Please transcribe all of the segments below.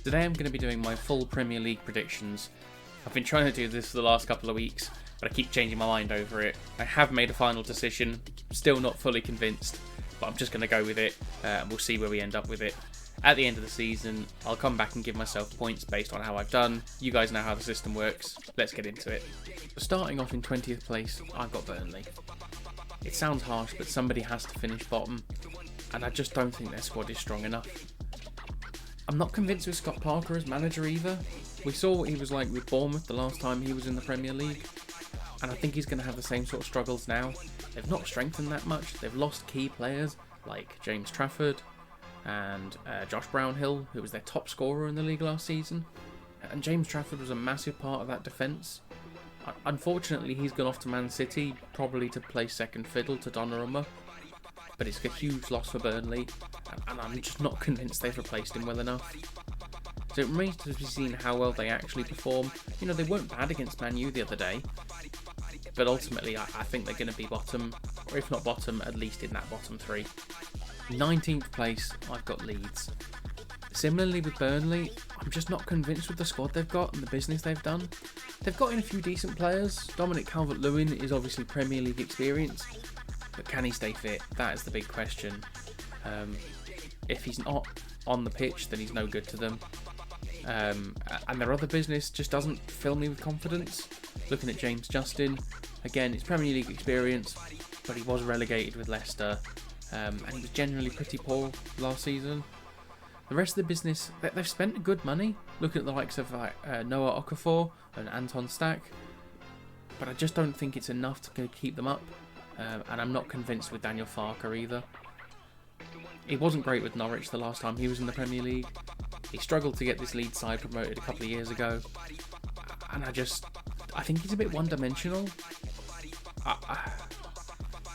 Today I'm going to be doing my full Premier League predictions. I've been trying to do this for the last couple of weeks, but I keep changing my mind over it. I have made a final decision, still not fully convinced, but I'm just going to go with it, and we'll see where we end up with it. At the end of the season, I'll come back and give myself points based on how I've done. You guys know how the system works. Let's get into it. Starting off in 20th place, I've got Burnley. It sounds harsh, but somebody has to finish bottom, and I just don't think their squad is strong enough. I'm not convinced with Scott Parker as manager either. We saw what he was like with Bournemouth the last time he was in the Premier League, and I think he's going to have the same sort of struggles now. They've not strengthened that much. They've lost key players like James Trafford and Josh Brownhill, who was their top scorer in the league last season. And James Trafford was a massive part of that defence. Unfortunately, he's gone off to Man City, probably to play second fiddle to Donnarumma. But it's a huge loss for Burnley, and I'm just not convinced they've replaced him well enough. So it remains to be seen how well they actually perform. You know, they weren't bad against Man U the other day, but ultimately I think they're going to be bottom, or if not bottom, at least in that bottom three. 19th place, I've got Leeds. Similarly with Burnley, I'm just not convinced with the squad they've got and the business they've done. They've got in a few decent players. Dominic Calvert-Lewin is obviously Premier League experience, but can he stay fit? That is the big question. If he's not on the pitch, then he's no good to them. And their other business just doesn't fill me with confidence. Looking at James Justin, again, it's Premier League experience, but he was relegated with Leicester, and he was generally pretty poor last season. The rest of the business, they've spent good money, looking at the likes of Noah Okafor and Anton Stack, but I just don't think it's enough to keep them up. And I'm not convinced with Daniel Farke either. He wasn't great with Norwich the last time he was in the Premier League. He struggled to get this Leeds side promoted a couple of years ago. And I think he's a bit one-dimensional.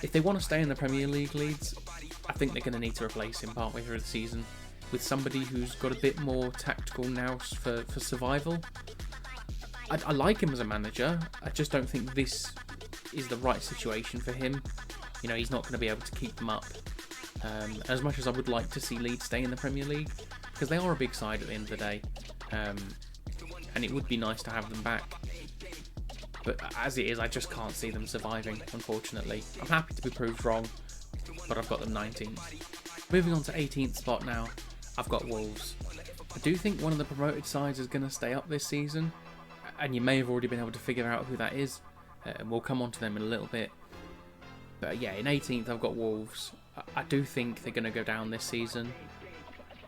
If they want to stay in the Premier League, Leeds, I think they're going to need to replace him partway through the season with somebody who's got a bit more tactical nous for survival. I like him as a manager. I just don't think this is the right situation for him. You know, he's not going to be able to keep them up. As much as I would like to see Leeds stay in the Premier League, because they are a big side at the end of the day, and it would be nice to have them back. But as it is, I just can't see them surviving, unfortunately. I'm happy to be proved wrong, but I've got them 19th. Moving on to 18th spot now, I've got Wolves. I do think one of the promoted sides is going to stay up this season, and you may have already been able to figure out who that is. And we'll come on to them in a little bit. But yeah, in 18th I've got Wolves. I do think they're going to go down this season.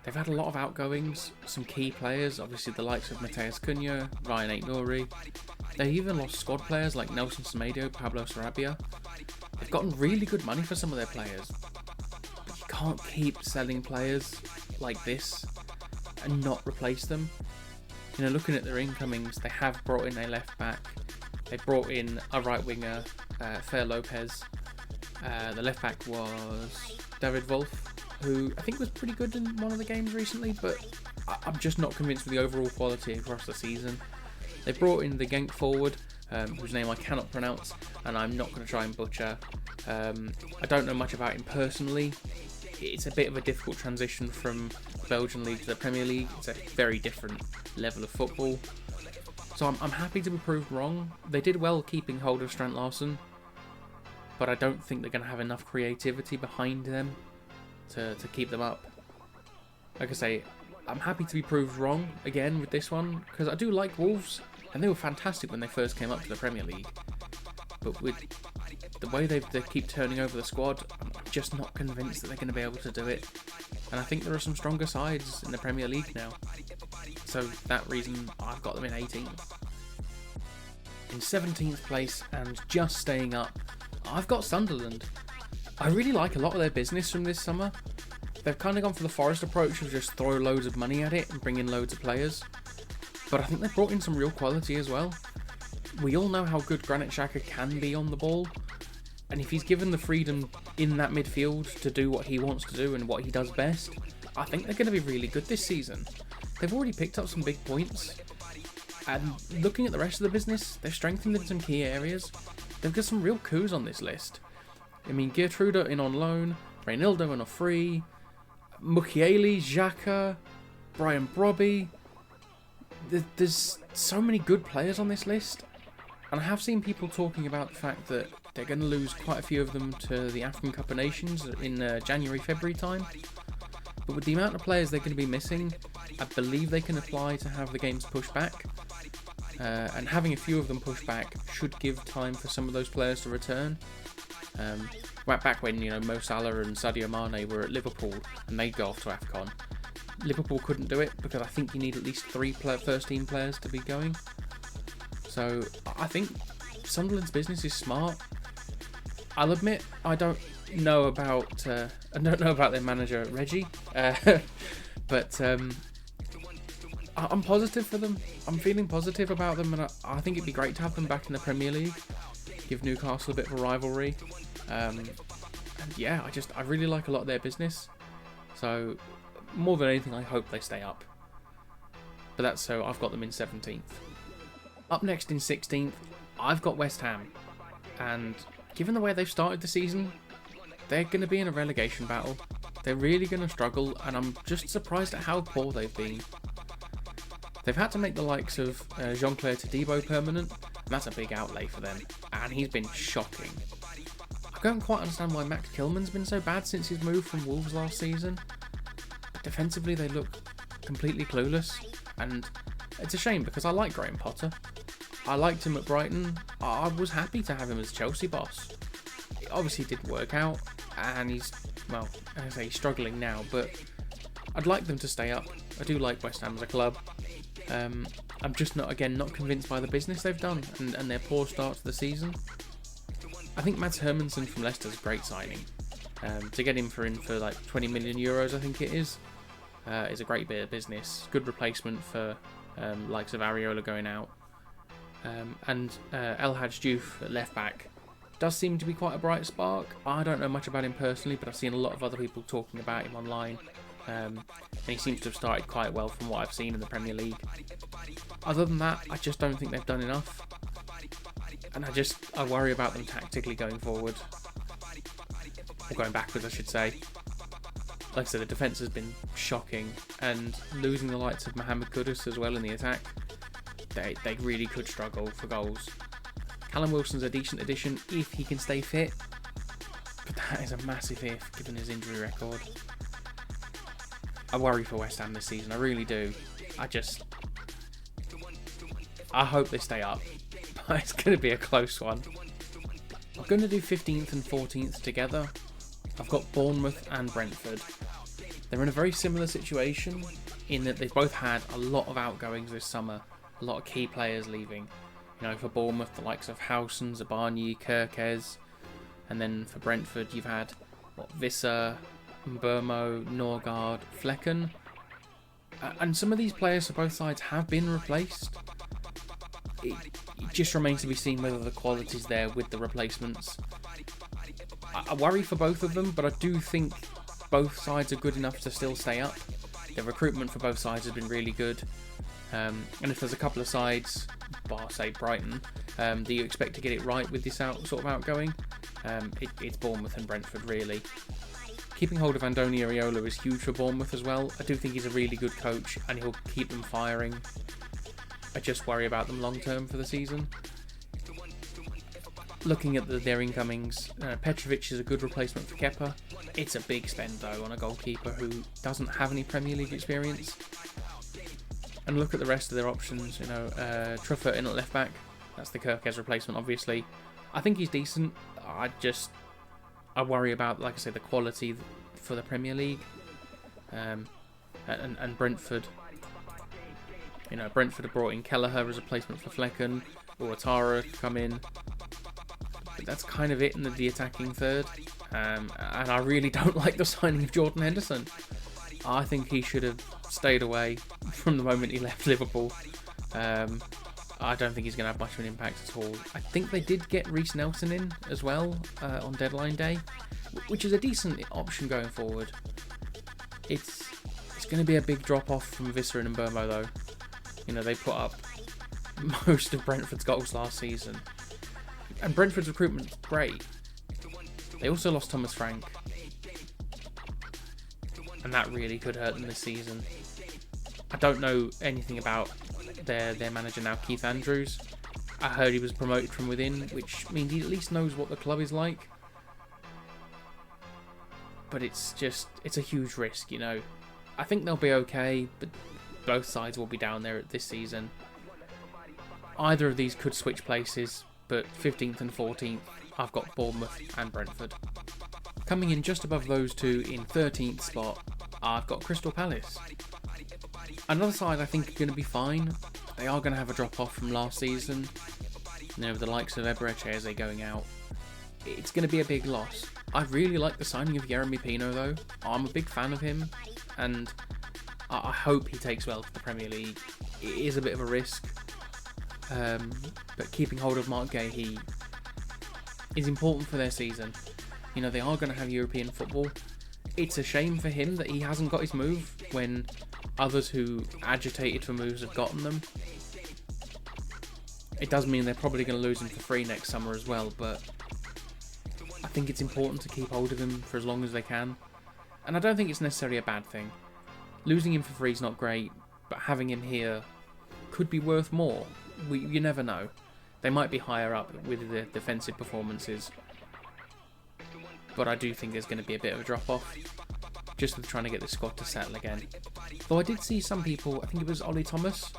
They've had a lot of outgoings, some key players, obviously the likes of Matheus Cunha, Ryan Aït-Nouri. They even lost squad players like Nelson Semedo, Pablo Sarabia. They've gotten really good money for some of their players. But you can't keep selling players like this and not replace them. You know, looking at their incomings, they have brought in a left back. They brought in a right winger, Fer Lopez. The left back was David Wolf, who I think was pretty good in one of the games recently, but I'm just not convinced with the overall quality across the season. They brought in the Genk forward, whose name I cannot pronounce, and I'm not going to try and butcher. I don't know much about him personally. It's a bit of a difficult transition from the Belgian league to the Premier League. It's a very different level of football. So I'm happy to be proved wrong. They did well keeping hold of Strand Larsen, but I don't think they're going to have enough creativity behind them to keep them up. Like I say, I'm happy to be proved wrong again with this one, because I do like Wolves, and they were fantastic when they first came up to the Premier League. But with the way they keep turning over the squad, I'm just not convinced that they're going to be able to do it. And I think there are some stronger sides in the Premier League now. So for that reason, I've got them in 18th. In 17th place, and just staying up, I've got Sunderland. I really like a lot of their business from this summer. They've kind of gone for the Forest approach of just throw loads of money at it and bring in loads of players. But I think they've brought in some real quality as well. We all know how good Granit Xhaka can be on the ball, and if he's given the freedom in that midfield to do what he wants to do and what he does best, I think they're going to be really good this season. They've already picked up some big points, and looking at the rest of the business, they've strengthened in some key areas. They've got some real coups on this list. I mean, Geertruida in on loan, Reynildo on a free, Mukiele, Xhaka, Brian Brobby. there's so many good players on this list, and I have seen people talking about the fact that they're going to lose quite a few of them to the African Cup of Nations in January, February time. But with the amount of players they're going to be missing, I believe they can apply to have the games pushed back. And having a few of them pushed back should give time for some of those players to return. Back when Mo Salah and Sadio Mane were at Liverpool and they'd go off to AFCON, Liverpool couldn't do it because I think you need at least 3 first-team players to be going. So I think Sunderland's business is smart. I'll admit I don't know about their manager Reggie, but I'm positive for them. I'm feeling positive about them, and I think it'd be great to have them back in the Premier League. Give Newcastle a bit of a rivalry, and yeah, I really like a lot of their business. So more than anything, I hope they stay up. But that's so I've got them in 17th. Up next in 16th, I've got West Ham, and given the way they've started the season, they're going to be in a relegation battle. They're really going to struggle, and I'm just surprised at how poor they've been. They've had to make the likes of Jean-Claire Todibo permanent, and that's a big outlay for them, and he's been shocking. I don't quite understand why Max Kilman's been so bad since his move from Wolves last season. But defensively, they look completely clueless, and it's a shame because I like Graham Potter. I liked him at Brighton. I was happy to have him as Chelsea boss. It obviously didn't work out, and he's struggling now, but I'd like them to stay up. I do like West Ham as a club. I'm just not convinced by the business they've done and their poor start to the season. I think Mads Hermansen from Leicester's a great signing. To get him for like 20 million euros, I think it is a great bit of business. Good replacement for likes of Areola going out. And El Hadj Diouf at left back does seem to be quite a bright spark. I don't know much about him personally, but I've seen a lot of other people talking about him online. And he seems to have started quite well from what I've seen in the Premier League. Other than that, I just don't think they've done enough. And I worry about them tactically going forward. Or going backwards, I should say. Like I said, the defence has been shocking. And losing the likes of Mohamed Kudus as well in the attack, they really could struggle for goals. Callum Wilson's a decent addition if he can stay fit. But that is a massive if, given his injury record. I worry for West Ham this season, I really do. I hope they stay up, but it's going to be a close one. I'm going to do 15th and 14th together. I've got Bournemouth and Brentford. They're in a very similar situation in that they've both had a lot of outgoings this summer, a lot of key players leaving. For Bournemouth, the likes of Howson, Zabarnyi, Kerkez, and then for Brentford, you've had Visser, Mbeumo, Norgard, Flecken, and some of these players for both sides have been replaced. It just remains to be seen whether the quality's there with the replacements. I worry for both of them, but I do think both sides are good enough to still stay up. The recruitment for both sides has been really good, and if there's a couple of sides, bar say Brighton, that you expect to get it right with this sort of outgoing, it's Bournemouth and Brentford really. Keeping hold of Andoni Iraola is huge for Bournemouth as well. I do think he's a really good coach and he'll keep them firing. I just worry about them long term for the season. Looking at their incomings, Petrovic is a good replacement for Kepa. It's a big spend though on a goalkeeper who doesn't have any Premier League experience. And look at the rest of their options. Truffert in at left back. That's the Kerkez replacement, obviously. I think he's decent. I worry about, like I say, the quality for the Premier League. And Brentford. Brentford have brought in Kelleher as a replacement for Flecken. Ouattara to come in. But that's kind of it in the attacking third. And I really don't like the signing of Jordan Henderson. I think he should have stayed away from the moment he left Liverpool. I don't think he's going to have much of an impact at all. I think they did get Reece Nelson in as well on deadline day, which is a decent option going forward. It's going to be a big drop off from Visser and Mbeumo though. They put up most of Brentford's goals last season. And Brentford's recruitment's great. They also lost Thomas Frank. And that really could hurt them this season. I don't know anything about their manager now, Keith Andrews. I heard he was promoted from within, which means he at least knows what the club is like. But it's a huge risk, you know. I think they'll be okay, but both sides will be down there this season. Either of these could switch places, but 15th and 14th, I've got Bournemouth and Brentford. Coming in just above those two in 13th spot, I've got Crystal Palace. Another side I think are going to be fine. They are going to have a drop off from last season. You know, with the likes of Eberechi Eze going out. It's going to be a big loss. I really like the signing of Yeremy Pino though. I'm a big fan of him, and I hope he takes well to the Premier League. It is a bit of a risk, but keeping hold of Mark Gahey is important for their season. You know, they are going to have European football. It's a shame for him that he hasn't got his move when others who agitated for moves have gotten them. It does mean they're probably going to lose him for free next summer as well, but I think it's important to keep hold of him for as long as they can. And I don't think it's necessarily a bad thing. Losing him for free is not great, but having him here could be worth more. You never know. They might be higher up with the defensive performances. But I do think there's going to be a bit of a drop-off, just with trying to get the squad to settle again. Though I did see some people, I think it was Ollie Thomas,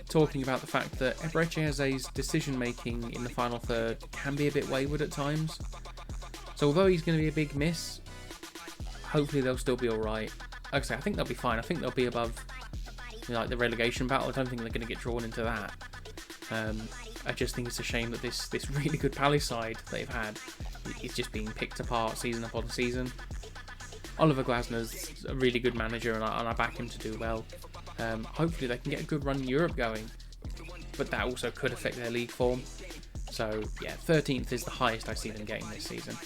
talking about the fact that Eberechi Eze's decision-making in the final third can be a bit wayward at times. So although he's going to be a big miss, hopefully they'll still be alright. Like I say, I think they'll be fine. I think they'll be above, you know, like the relegation battle. I don't think they're going to get drawn into that. I just think it's a shame that this really good Palace side they've had is just being picked apart season upon season. Oliver Glasner's a really good manager, and I back him to do well. Hopefully they can get a good run in Europe going, but that also could affect their league form. So yeah, 13th is the highest I see them getting this season.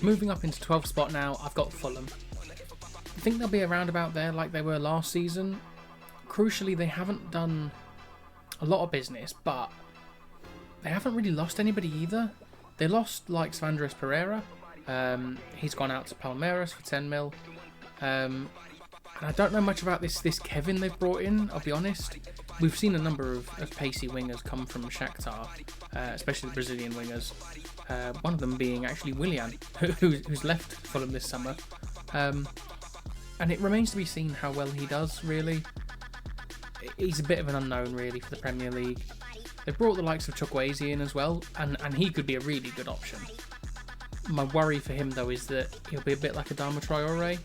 Moving up into 12th spot now, I've got Fulham. I think they'll be around about there like they were last season. Crucially, they haven't done a lot of business, but they haven't really lost anybody either. They lost like Andres Pereira. He's gone out to Palmeiras for 10 mil. And I don't know much about this Kevin they've brought in, I'll be honest. We've seen a number of pacey wingers come from Shakhtar, especially the Brazilian wingers. One of them being actually Willian, who's left Fulham this summer. And it remains to be seen how well he does, really. He's a bit of an unknown, really, for the Premier League. They've brought the likes of Chukwueze in as well, and he could be a really good option. My worry for him, though, is that he'll be a bit like Adama Traore.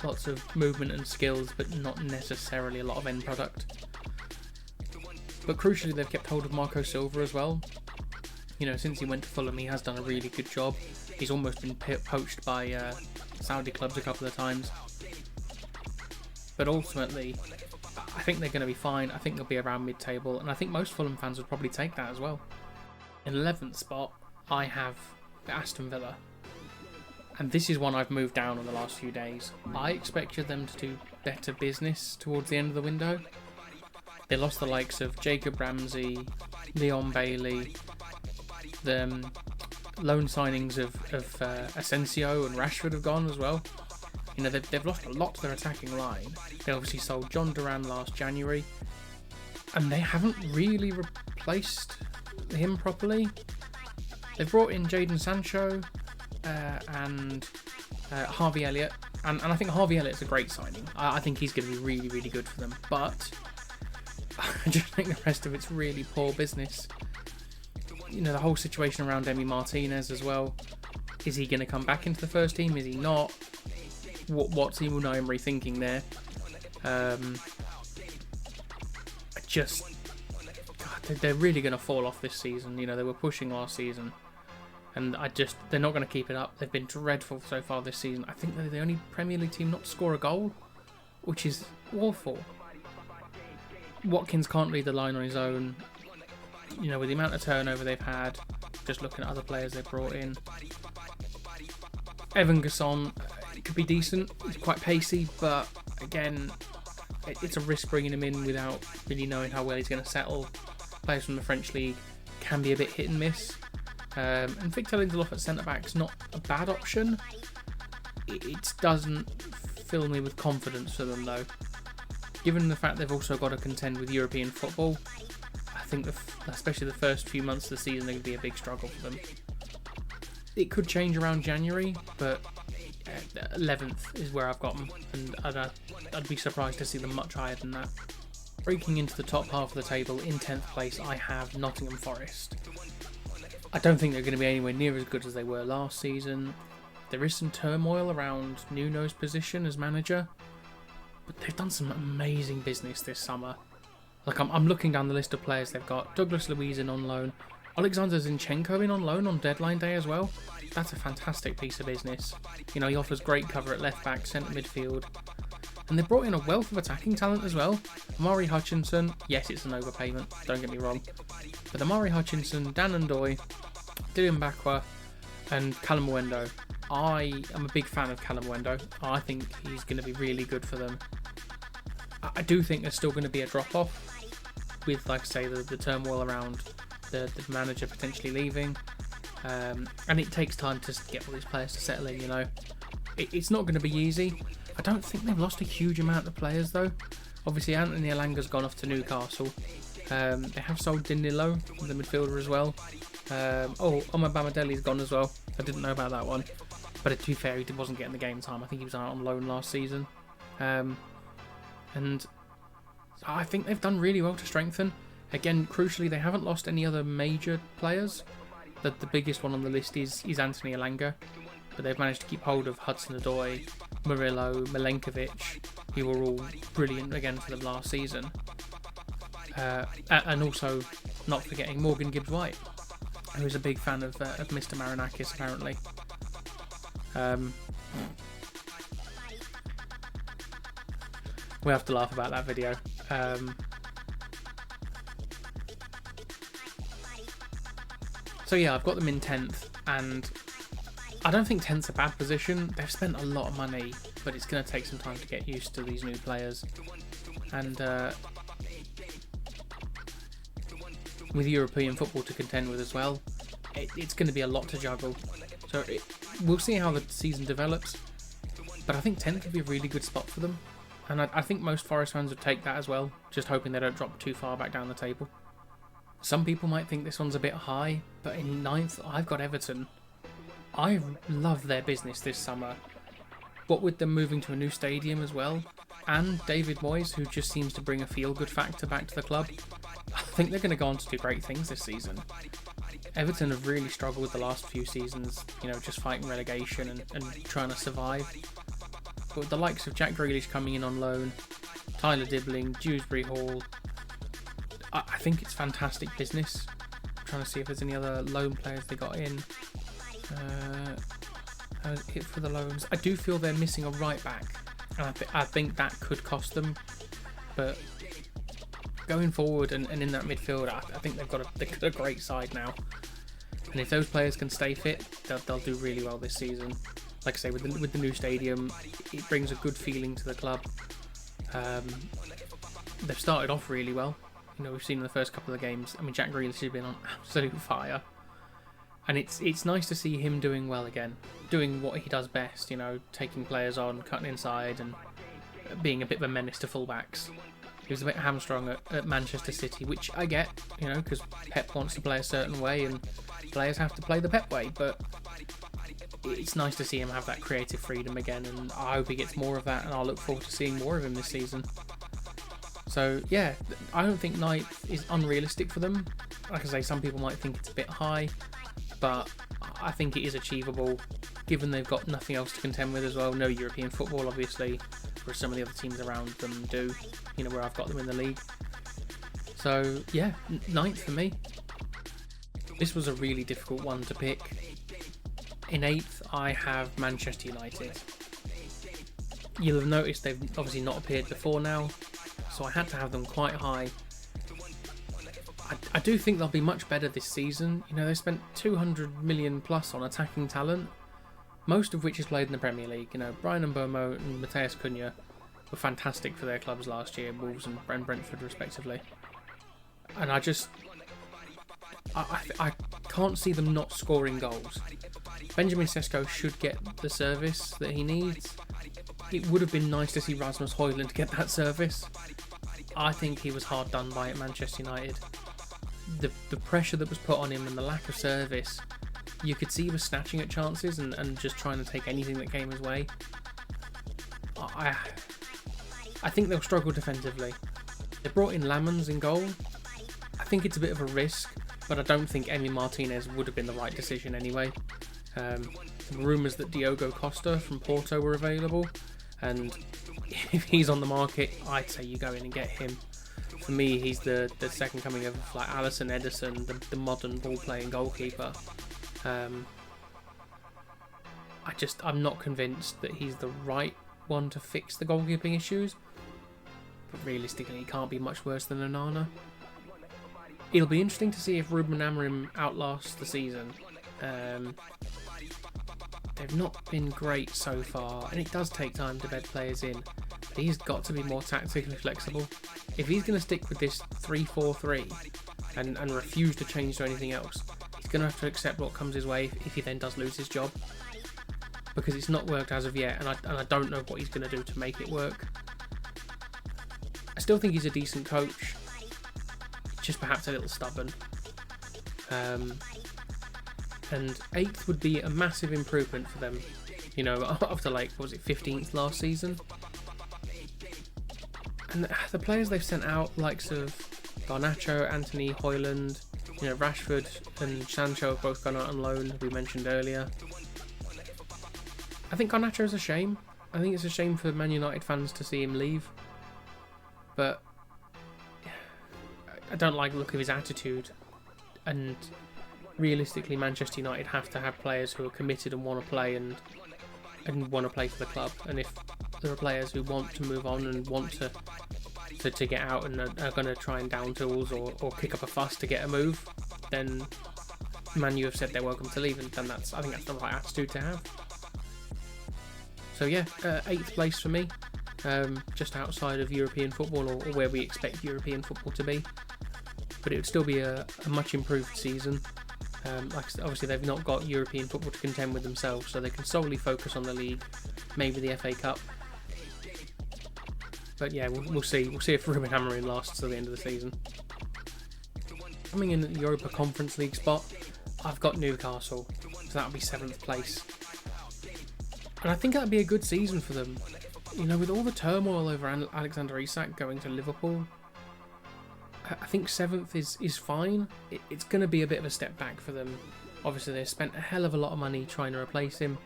Lots of movement and skills, but not necessarily a lot of end product. But crucially, they've kept hold of Marco Silva as well. You know, since he went to Fulham, he has done a really good job. He's almost been poached by Saudi clubs a couple of times. But ultimately, I think they're going to be fine. I think they'll be around mid-table, and I think most Fulham fans would probably take that as well. In 11th spot, I have Aston Villa. And this is one I've moved down on the last few days. I expected them to do better business towards the end of the window. They lost the likes of Jacob Ramsey, Leon Bailey, the loan signings of Asensio and Rashford have gone as well. You know, they've lost a lot to their attacking line. They obviously sold John Duran last January, and they haven't really replaced him properly. They've brought in Jadon Sancho and Harvey Elliott, and I think Harvey Elliott's a great signing. I think he's going to be really, really good for them, but I just think the rest of it's really poor business. You know, the whole situation around Emi Martinez as well. Is he going to come back into the first team? Is he not? What's Unai Emery thinking there? They're really going to fall off this season. You know, they were pushing last season, and they're not going to keep it up. They've been dreadful so far this season. I think they're the only Premier League team not to score a goal, which is awful. Watkins can't lead the line on his own. You know, with the amount of turnover they've had, just looking at other players they've brought in. Evan Gasson could be decent. He's quite pacey, but again, it's a risk bringing him in without really knowing how well he's going to settle. Players from the French league can be a bit hit and miss. And Victor Lindelof at centre-back is not a bad option. It doesn't fill me with confidence for them, though. given the fact they've also got to contend with European football, I think especially the first few months of the season are going to be a big struggle for them. It could change around January, but 11th is where I've got them, and I'd be surprised to see them much higher than that. Breaking into the top half of the table, in 10th place, I have Nottingham Forest. I don't think they're going to be anywhere near as good as they were last season. There is some turmoil around Nuno's position as manager, but they've done some amazing business this summer. Like, I'm looking down the list of players they've got. Douglas Luiz in on loan. Alexander Zinchenko in on loan on deadline day as well. That's a fantastic piece of business. You know, he offers great cover at left back, centre midfield. And they brought in a wealth of attacking talent as well. Amari Hutchinson, yes, it's an overpayment, don't get me wrong. But Amari Hutchinson, Dan Ndoye, Dylan Bakwa, and Callum Mwendo. I am a big fan of Callum Mwendo. I think he's going to be really good for them. I do think there's still going to be a drop-off with, like I say, the turmoil around the manager potentially leaving. And it takes time to get all these players to settle in, you know. It's not going to be easy. I don't think they've lost a huge amount of players, though. Obviously, Anthony Elanga's gone off to Newcastle. They have sold Danilo, the midfielder, as well. Omar Bamadeli's gone as well. I didn't know about that one. But to be fair, he wasn't getting the game time. I think he was out on loan last season. And I think they've done really well to strengthen. Again, crucially, they haven't lost any other major players. The biggest one on the list is Anthony Elanga. But they've managed to keep hold of Hudson-Odoi, Murillo, Milenkovic, who were all brilliant again for them last season. And also, not forgetting Morgan Gibbs-White, who is a big fan of Mr. Marinakis, apparently. We have to laugh about that video. So yeah, I've got them in 10th, and I don't think 10th's a bad position. They've spent a lot of money, but it's going to take some time to get used to these new players. And with European football to contend with as well, it's going to be a lot to juggle. So we'll see how the season develops. But I think 10th would be a really good spot for them. And I think most Forest fans would take that as well, just hoping they don't drop too far back down the table. Some people might think this one's a bit high, but in 9th, I've got Everton. I love their business this summer. What with them moving to a new stadium as well, and David Moyes, who just seems to bring a feel-good factor back to the club, I think they're going to go on to do great things this season. Everton have really struggled the last few seasons, you know, just fighting relegation and trying to survive. But with the likes of Jack Grealish coming in on loan, Tyler Dibbling, Dewsbury Hall, I think it's fantastic business. I'm trying to see if there's any other loan players they got in. Hit for the loans. I do feel they're missing a right back, and I think that could cost them. But going forward and in that midfield, I think they've got a great side now. And if those players can stay fit, they'll do really well this season. Like I say, with the new stadium, it brings a good feeling to the club. They've started off really well. You know, we've seen in the first couple of games. I mean, Jack Grealish has been on absolute fire. And it's nice to see him doing well again, doing what he does best, you know, taking players on, cutting inside, and being a bit of a menace to fullbacks. He was a bit hamstrung at Manchester City, which I get, you know, because Pep wants to play a certain way, and players have to play the Pep way, but it's nice to see him have that creative freedom again, and I hope he gets more of that, and I'll look forward to seeing more of him this season. So, yeah, I don't think 9th is unrealistic for them. Like I say, some people might think it's a bit high, but I think it is achievable, given they've got nothing else to contend with as well. No European football, obviously, where some of the other teams around them do, you know, where I've got them in the league. So, yeah, 9th for me. This was a really difficult one to pick. In 8th, I have Manchester United. You'll have noticed they've obviously not appeared before now, so I had to have them quite high. I do think they'll be much better this season. You know, they spent 200 million plus on attacking talent, most of which is played in the Premier League. You know, Brian Mbeumo and Mateus Cunha were fantastic for their clubs last year, Wolves and Brentford respectively. And I can't see them not scoring goals. Benjamin Sesko should get the service that he needs. it would have been nice to see Rasmus Højlund get that service. I think he was hard done by at Manchester United. The pressure that was put on him and the lack of service, you could see he was snatching at chances and just trying to take anything that came his way. I think they'll struggle defensively. They brought in Lamens in goal. I think it's a bit of a risk, but I don't think Emi Martinez would have been the right decision anyway. Rumours that Diogo Costa from Porto were available, and if he's on the market, I'd say you go in and get him. For me, he's the second coming of like Alisson Ederson, the modern ball-playing goalkeeper. I'm not convinced that he's the right one to fix the goalkeeping issues, but realistically, he can't be much worse than Onana. It'll be interesting to see if Ruben Amorim outlasts the season. They've not been great so far, and it does take time to bed players in, but he's got to be more tactically flexible. If he's going to stick with this 3-4-3 and refuse to change to anything else, he's going to have to accept what comes his way if he then does lose his job, because it's not worked as of yet, and I don't know what he's going to do to make it work. I still think he's a decent coach, just perhaps a little stubborn. And 8th would be a massive improvement for them, you know, after like, what was it, 15th last season? And the players they've sent out, likes of Garnacho, Anthony, Højlund, you know, Rashford and Sancho have both gone out on loan, as we mentioned earlier. I think Garnacho is a shame. I think it's a shame for Man United fans to see him leave. But I don't like the look of his attitude, and realistically Manchester United have to have players who are committed and want to play and want to play for the club. And if there are players who want to move on and want to get out and are going to try and down tools or kick up a fuss to get a move, then Man U have said they're welcome to leave, and then I think that's the right attitude to have. So yeah, 8th place for me, just outside of European football, or where we expect European football to be. But it would still be a much improved season. Obviously they've not got European football to contend with themselves, so they can solely focus on the league, maybe the FA Cup. But yeah, we'll see. We'll see if Ruben Amorim lasts till the end of the season. Coming in at the Europa Conference League spot, I've got Newcastle, so that'll be 7th place. And I think that'd be a good season for them. You know, with all the turmoil over Alexander Isak going to Liverpool, I think 7th is fine. It's going to be a bit of a step back for them. Obviously, they've spent a hell of a lot of money trying to replace him.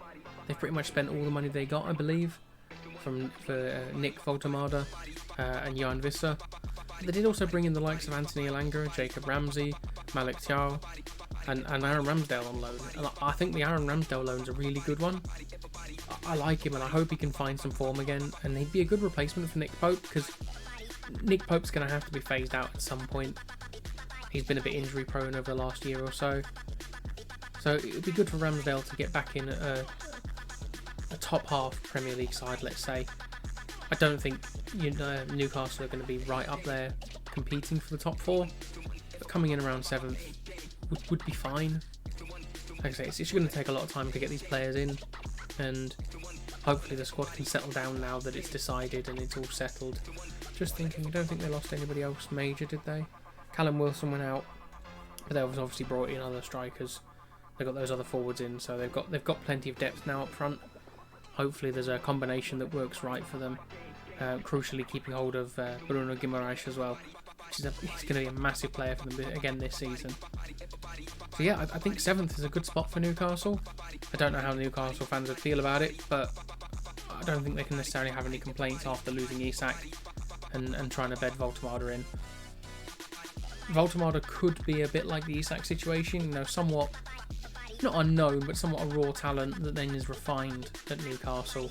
They've pretty much spent all the money they got, I believe, for Nick Voltemade and Johan Visser. They did also bring in the likes of Anthony Elanga, Jacob Ramsey, Malik Thiaw, and Aaron Ramsdale on loan. And I think the Aaron Ramsdale loan's a really good one. I like him, and I hope he can find some form again. And he'd be a good replacement for Nick Pope, because Nick Pope's going to have to be phased out at some point. He's been a bit injury prone over the last year or so. So it would be good for Ramsdale to get back in a top half Premier League side, let's say. I don't think Newcastle are going to be right up there competing for the top 4, but coming in around 7th would be fine. Like I say, it's just going to take a lot of time to get these players in, and hopefully the squad can settle down now that it's decided and it's all settled. Just thinking, I don't think they lost anybody else major, did they? Callum Wilson went out, but they've obviously brought in other strikers. They've got those other forwards in, so they've got plenty of depth now up front. Hopefully there's a combination that works right for them. Crucially keeping hold of Bruno Guimaraes as well, which is he's going to be a massive player for them again this season. So yeah, I think 7th is a good spot for Newcastle. I don't know how Newcastle fans would feel about it, but I don't think they can necessarily have any complaints after losing Isak and trying to bed Voltemade in. Voltemade could be a bit like the Isak situation, you know, somewhat, not unknown, but somewhat a raw talent that then is refined at Newcastle.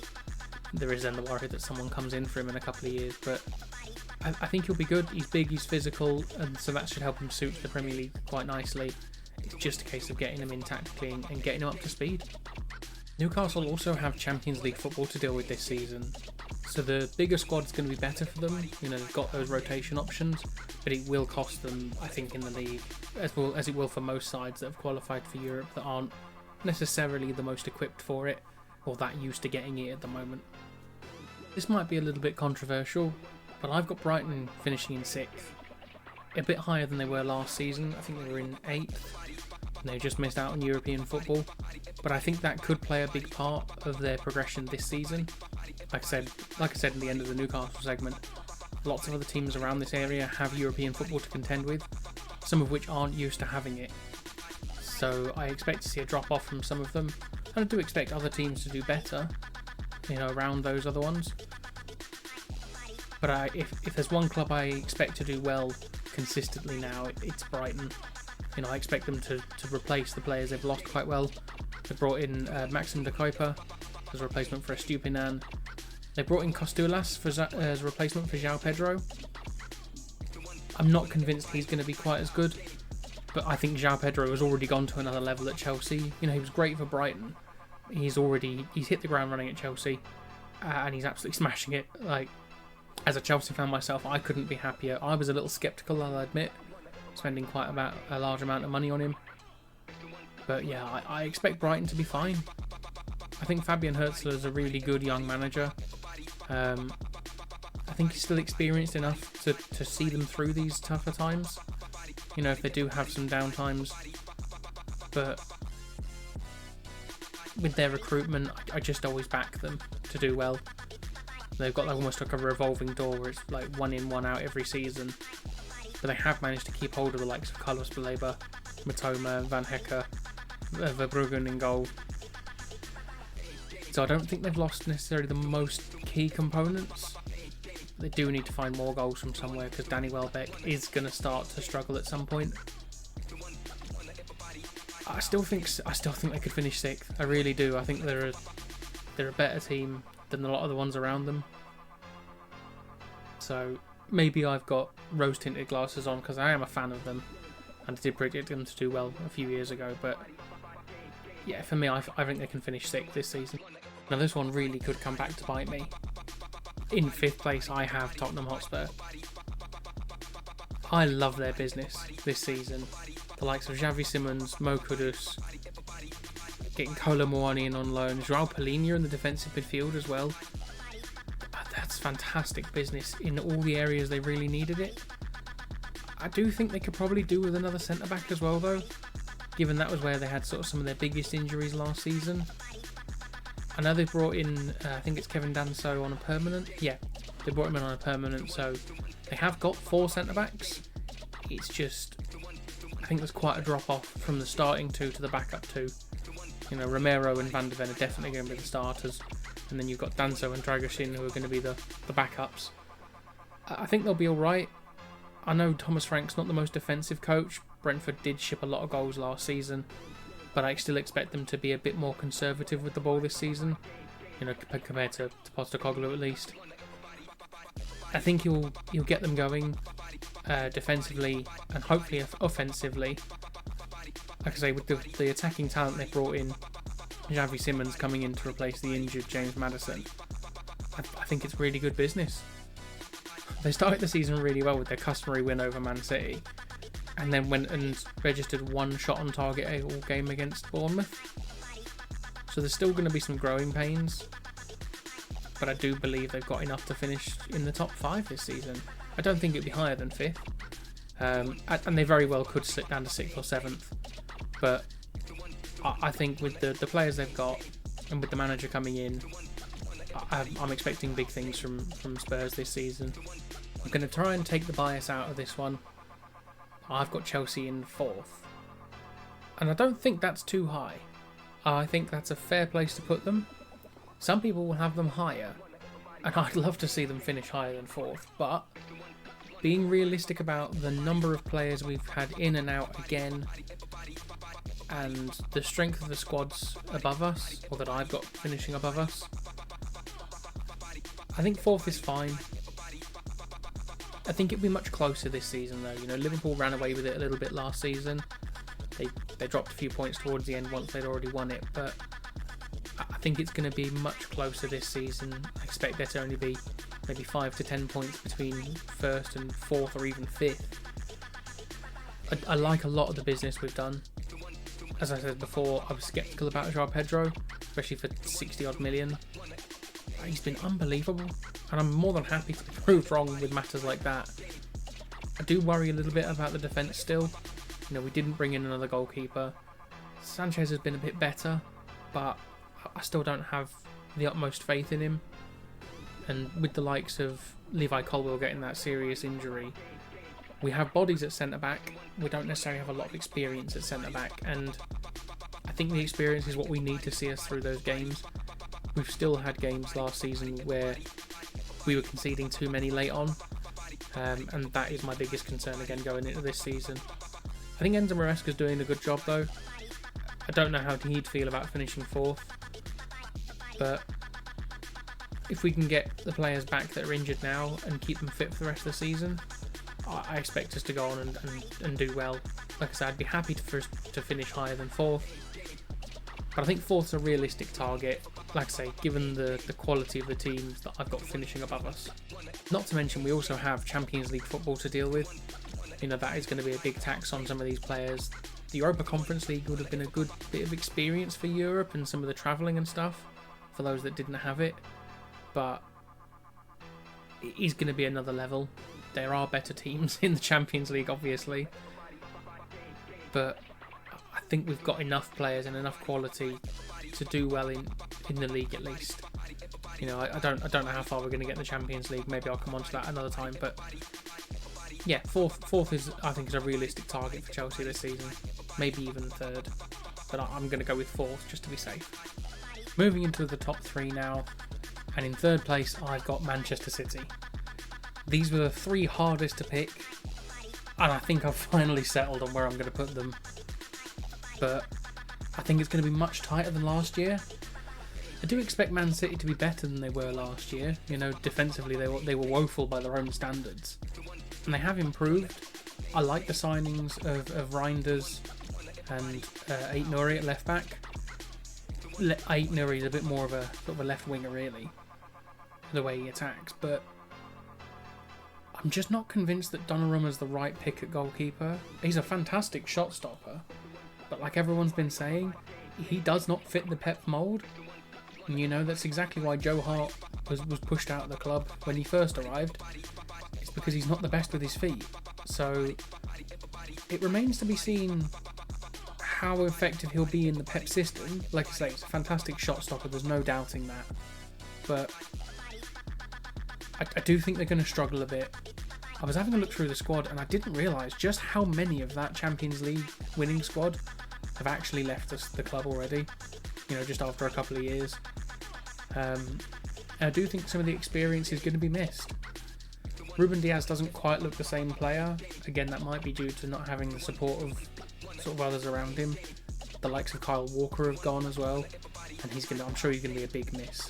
There is then the worry that someone comes in for him in a couple of years, but I think he'll be good. He's big, he's physical, and so that should help him suit the Premier League quite nicely. It's just a case of getting him in tactically and getting him up to speed. Newcastle also have Champions League football to deal with this season, so the bigger squad's going to be better for them. You know, they've got those rotation options, but it will cost them, I think, in the league, as it will for most sides that have qualified for Europe that aren't necessarily the most equipped for it, or that used to getting it at the moment. This might be a little bit controversial, but I've got Brighton finishing in 6th. A bit higher than they were last season. I think they were in 8th. And they just missed out on European football. But I think that could play a big part of their progression this season. Like I said in the end of the Newcastle segment, lots of other teams around this area have European football to contend with, some of which aren't used to having it. So I expect to see a drop off from some of them. And I do expect other teams to do better, around those other ones. But if there's one club I expect to do well consistently now, it's Brighton. I expect them to replace the players they've lost quite well. They brought in Maxim de Kuiper as a replacement for Estupiñán. They brought in Costellas as a replacement for João Pedro. I'm not convinced he's going to be quite as good, but I think João Pedro has already gone to another level at Chelsea. He was great for Brighton. He's hit the ground running at Chelsea, and he's absolutely smashing it. Like, as a Chelsea fan myself, I couldn't be happier. I was a little sceptical, I'll admit, spending quite a large amount of money on him. But yeah, I expect Brighton to be fine. I think Fabian Herzl is a really good young manager. I think he's still experienced enough to see them through these tougher times. If they do have some down times. But with their recruitment, I just always back them to do well. They've got almost like a revolving door where it's like 1 in, 1 out every season. But they have managed to keep hold of the likes of Carlos Baleba, Matoma, Van Hecke, Verbruggen in goal. So I don't think they've lost necessarily the most key components. They do need to find more goals from somewhere because Danny Welbeck is going to start to struggle at some point. I still think they could finish 6th. I really do. I think they're a better team than a lot of the ones around them. So maybe I've got rose-tinted glasses on because I am a fan of them and I did predict them to do well a few years ago. But yeah, for me, I think they can finish 6th this season. Now this one really could come back to bite me. In 5th place, I have Tottenham Hotspur. I love their business this season. The likes of Xavi Simons, Mo Kudus, getting Kolo Muani in on loan, João Palhinha in the defensive midfield as well. That's fantastic business in all the areas they really needed it. I do think they could probably do with another centre-back as well though, given that was where they had sort of some of their biggest injuries last season. I know they brought in, I think it's Kevin Danso on a permanent. Yeah, they brought him in on a permanent, so they have got 4 centre-backs. It's just, I think there's quite a drop-off from the starting 2 to the backup 2. Romero and Van de Ven are definitely going to be the starters, and then you've got Danso and Dragoshin who are going to be the backups. I think they'll be alright. I know Thomas Frank's not the most defensive coach. Brentford did ship a lot of goals last season, but I still expect them to be a bit more conservative with the ball this season, compared to Postecoglou at least. I think he'll get them going defensively and hopefully offensively. Like I say, with the attacking talent they brought in, Xavi Simons coming in to replace the injured James Maddison, I think it's really good business. They started the season really well with their customary win over Man City, and then went and registered 1 shot on target all game against Bournemouth. So there's still going to be some growing pains, but I do believe they've got enough to finish in the top 5 this season. I don't think it'd be higher than 5th, and they very well could slip down to 6th or 7th. But I think with the players they've got and with the manager coming in, I'm expecting big things from Spurs this season. I'm going to try and take the bias out of this one. I've got Chelsea in 4th. And I don't think that's too high. I think that's a fair place to put them. Some people will have them higher, and I'd love to see them finish higher than 4th, but being realistic about the number of players we've had in and out again, and the strength of the squads above us, or that I've got finishing above us, I think 4th is fine. I think it'll be much closer this season though. Liverpool ran away with it a little bit last season. They dropped a few points towards the end once they'd already won it, but I think it's going to be much closer this season. I expect there to only be maybe 5 to 10 points between 1st and 4th or even 5th. I like a lot of the business we've done. As I said before, I was sceptical about João Pedro, especially for 60 odd million. He's been unbelievable, and I'm more than happy to be proved wrong with matters like that. I do worry a little bit about the defence still. We didn't bring in another goalkeeper. Sanchez has been a bit better, but I still don't have the utmost faith in him. And with the likes of Levi Colwill getting that serious injury, we have bodies at centre-back. We don't necessarily have a lot of experience at centre-back, and I think the experience is what we need to see us through those games. We've still had games last season where we were conceding too many late on, and that is my biggest concern again going into this season. I think Enzo Maresca's doing a good job though. I don't know how he'd feel about finishing 4th, but if we can get the players back that are injured now and keep them fit for the rest of the season, I expect us to go on and do well. Like I said, I'd be happy to finish higher than 4th, but I think 4th's a realistic target, like I say, given the quality of the teams that I've got finishing above us. Not to mention we also have Champions League football to deal with. That is going to be a big tax on some of these players. The Europa Conference League would have been a good bit of experience for Europe and some of the travelling and stuff for those that didn't have it, but it is going to be another level. There are better teams in the Champions League, obviously, but I think we've got enough players and enough quality to do well in the league at least. I don't know how far we're going to get in the Champions League. Maybe I'll come on to that another time, but yeah, fourth is, I think, is a realistic target for Chelsea this season. Maybe even 3rd, but I'm going to go with 4th just to be safe. Moving into the top 3 now, and in 3rd place I've got Manchester City. These were the 3 hardest to pick, and I think I've finally settled on where I'm going to put them. But I think it's going to be much tighter than last year. I do expect Man City to be better than they were last year. Defensively they were woeful by their own standards, and they have improved. I like the signings of Reinders and Ait Nouri at left back. Ait Nouri is a bit more of a sort of a left winger really, the way he attacks, but I'm just not convinced that Donnarumma's the right pick at goalkeeper. He's a fantastic shot stopper, but like everyone's been saying, he does not fit the Pep mould. And that's exactly why Joe Hart was pushed out of the club when he first arrived. It's because he's not the best with his feet. So it remains to be seen how effective he'll be in the Pep system. Like I say, it's a fantastic shot stopper, there's no doubting that. But I do think they're going to struggle a bit. I was having a look through the squad and I didn't realise just how many of that Champions League winning squad have actually left the club already, just after a couple of years. And I do think some of the experience is going to be missed. Ruben Diaz doesn't quite look the same player. Again, that might be due to not having the support of sort of others around him. The likes of Kyle Walker have gone as well, and I'm sure he's going to be a big miss.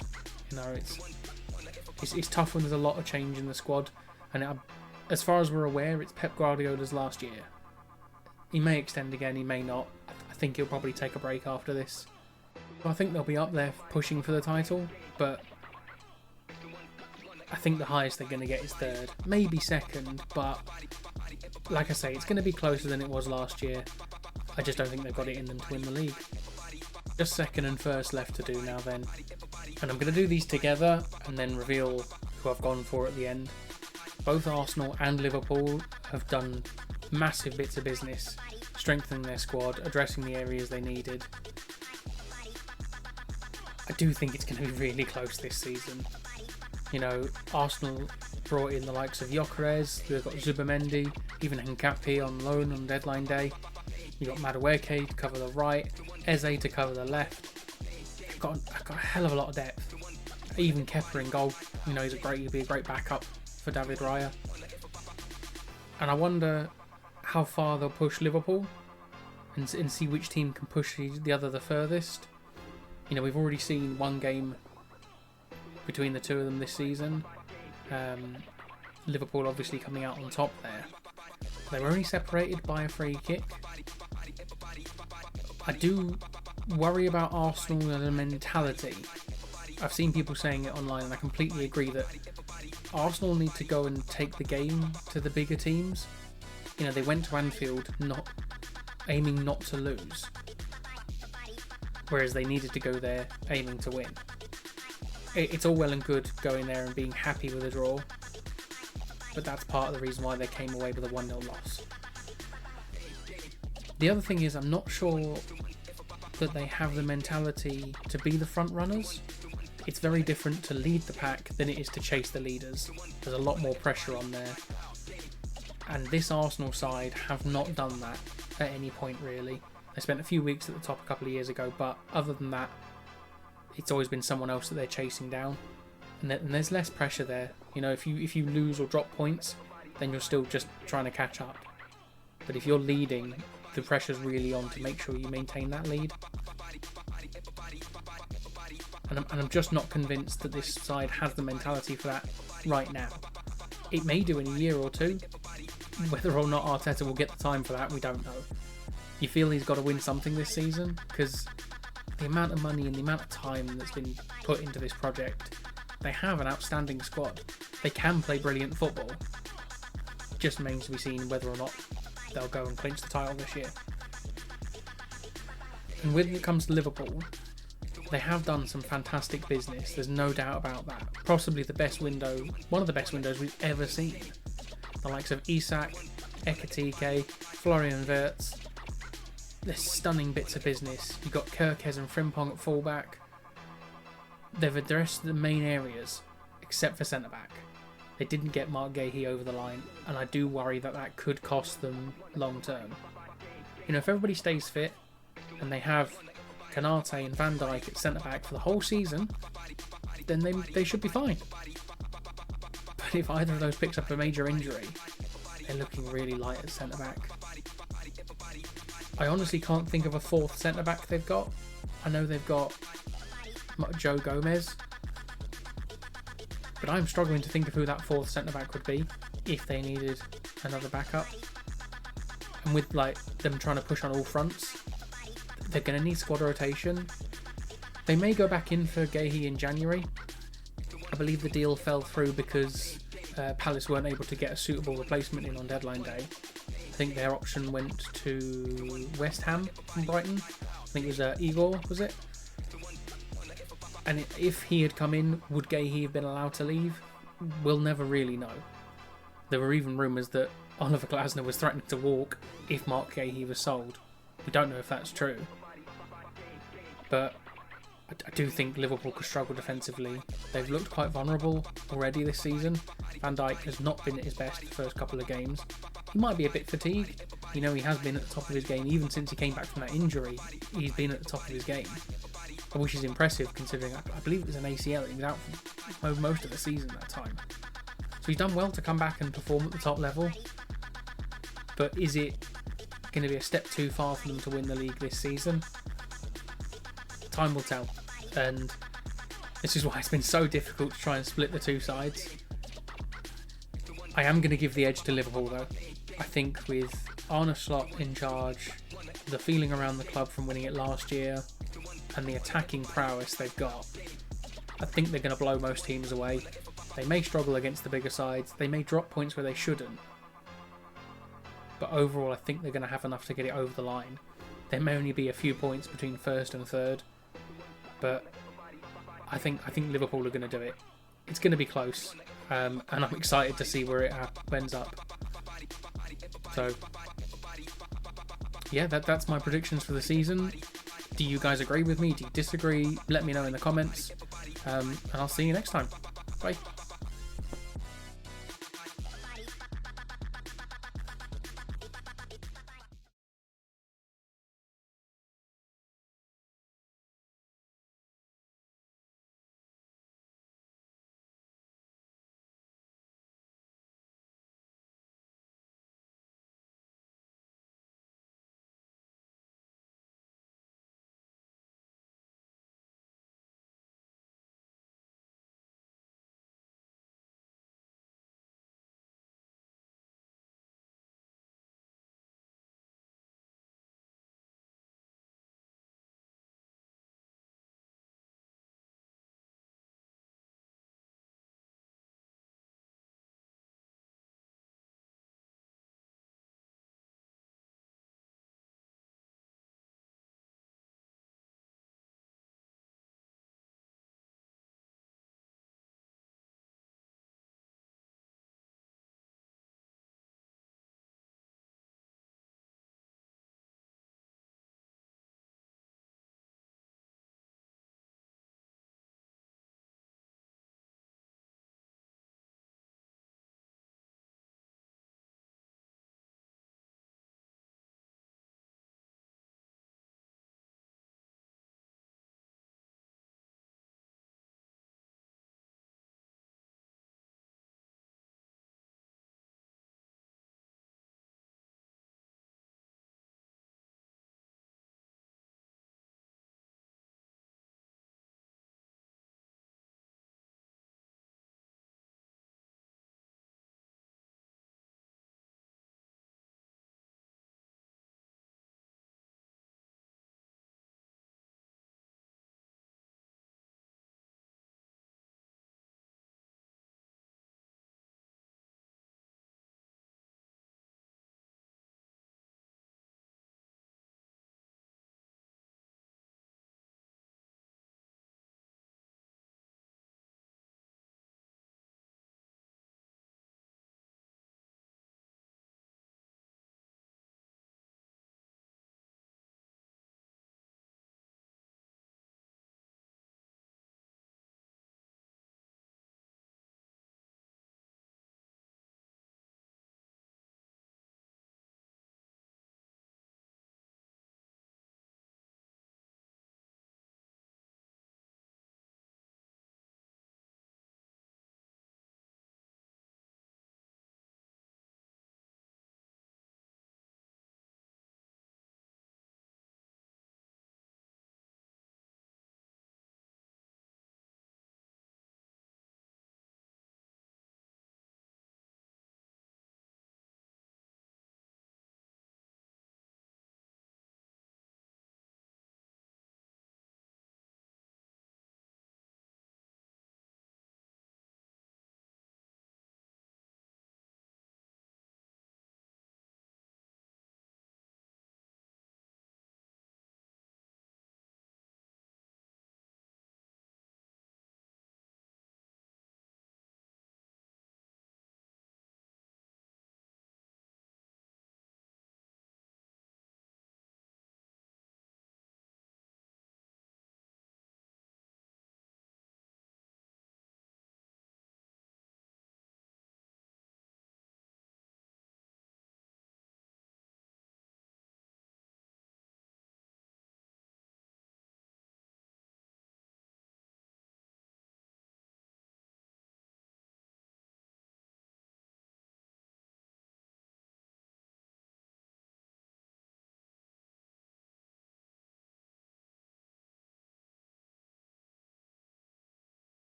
It's tough when there's a lot of change in the squad, and as far as we're aware, it's Pep Guardiola's last year. He may extend again, he may not. I think he'll probably take a break after this. I think they'll be up there pushing for the title, but I think the highest they're going to get is 3rd, maybe 2nd, but like I say, it's going to be closer than it was last year. I just don't think they've got it in them to win the league. Just 2nd and 1st left to do now then, and I'm going to do these together and then reveal who I've gone for at the end. Both Arsenal and Liverpool have done massive bits of business, strengthening their squad, addressing the areas they needed. I do think it's going to be really close this season. Arsenal brought in the likes of Gyökeres, they've got Zubimendi, even Nkappi on loan on deadline day. You've got Madueke to cover the right, Eze to cover the left. I've got a hell of a lot of depth. Even Kepa in goal, he'd be a great backup for David Raya. And I wonder how far they'll push Liverpool and see which team can push the other the furthest. We've already seen one game between the two of them this season. Liverpool obviously coming out on top there. They were only separated by a free kick. I do worry about Arsenal as a mentality. I've seen people saying it online and I completely agree that Arsenal need to go and take the game to the bigger teams. They went to Anfield aiming not to lose, whereas they needed to go there aiming to win. it's all well and good going there and being happy with a draw, but that's part of the reason why they came away with a 1-0 loss. The other thing is, I'm not sure that they have the mentality to be the front runners. It's very different to lead the pack than it is to chase the leaders. There's a lot more pressure on there. And this Arsenal side have not done that at any point, really. They spent a few weeks at the top a couple of years ago, but other than that, it's always been someone else that they're chasing down. And there's less pressure there. You know, if you lose or drop points, then you're still just trying to catch up. But if you're leading, the pressure's really on to make sure you maintain that lead. And I'm just not convinced that this side has the mentality for that right now. It may do in a year or two. Whether or not Arteta will get the time for that, we don't know. You feel he's got to win something this season, because the amount of money and the amount of time that's been put into this project, they have an outstanding squad. They can play brilliant football. Just remains to be seen whether or not they'll go and clinch the title this year. And when it comes to Liverpool, they have done some fantastic business, there's no doubt about that. Possibly the best window, one of the best windows we've ever seen. The likes of Isak, Ekitike, Florian Wirtz. They're stunning bits of business. You've got Kerkez and Frimpong at fullback. They've addressed the main areas, except for centre-back. They didn't get Mark Gahey over the line, and I do worry that that could cost them long-term. You know, if everybody stays fit, and they have Kanate and Van Dijk at centre-back for the whole season, then they should be fine. But if either of those picks up a major injury, they're looking really light at centre-back. I honestly can't think of a fourth centre-back they've got. I know they've got Joe Gomez, but I'm struggling to think of who that fourth centre-back would be if they needed another backup. And with like them trying to push on all fronts, they're going to need squad rotation. They may go back in for Gahey in January. I believe the deal fell through because Palace weren't able to get a suitable replacement in on deadline day. I think their option went to West Ham from Brighton. I think it was Igor, was it? And if he had come in, would Gahey have been allowed to leave? We'll never really know. There were even rumours that Oliver Glasner was threatening to walk if Mark Gahey was sold. We don't know if that's true. But I do think Liverpool could struggle defensively. They've looked quite vulnerable already this season. Van Dijk has not been at his best the first couple of games. He might be a bit fatigued. You know, he has been at the top of his game. Even since he came back from that injury, he's been at the top of his game. Which is impressive considering I believe it was an ACL. He was out for most of the season that time. So he's done well to come back and perform at the top level. But is it going to be a step too far for them to win the league this season? Time will tell. And this is why it's been so difficult to try and split the two sides. I am going to give the edge to Liverpool though. I think with Arne Slot in charge, the feeling around the club from winning it last year, and the attacking prowess they've got, I think they're going to blow most teams away. They may struggle against the bigger sides. They may drop points where they shouldn't. But overall, I think they're going to have enough to get it over the line. There may only be a few points between first and third, but I think Liverpool are going to do it. It's going to be close, and I'm excited to see where it ends up. So, yeah, that's my predictions for the season. Do you guys agree with me? Do you disagree? Let me know in the comments, and I'll see you next time. Bye.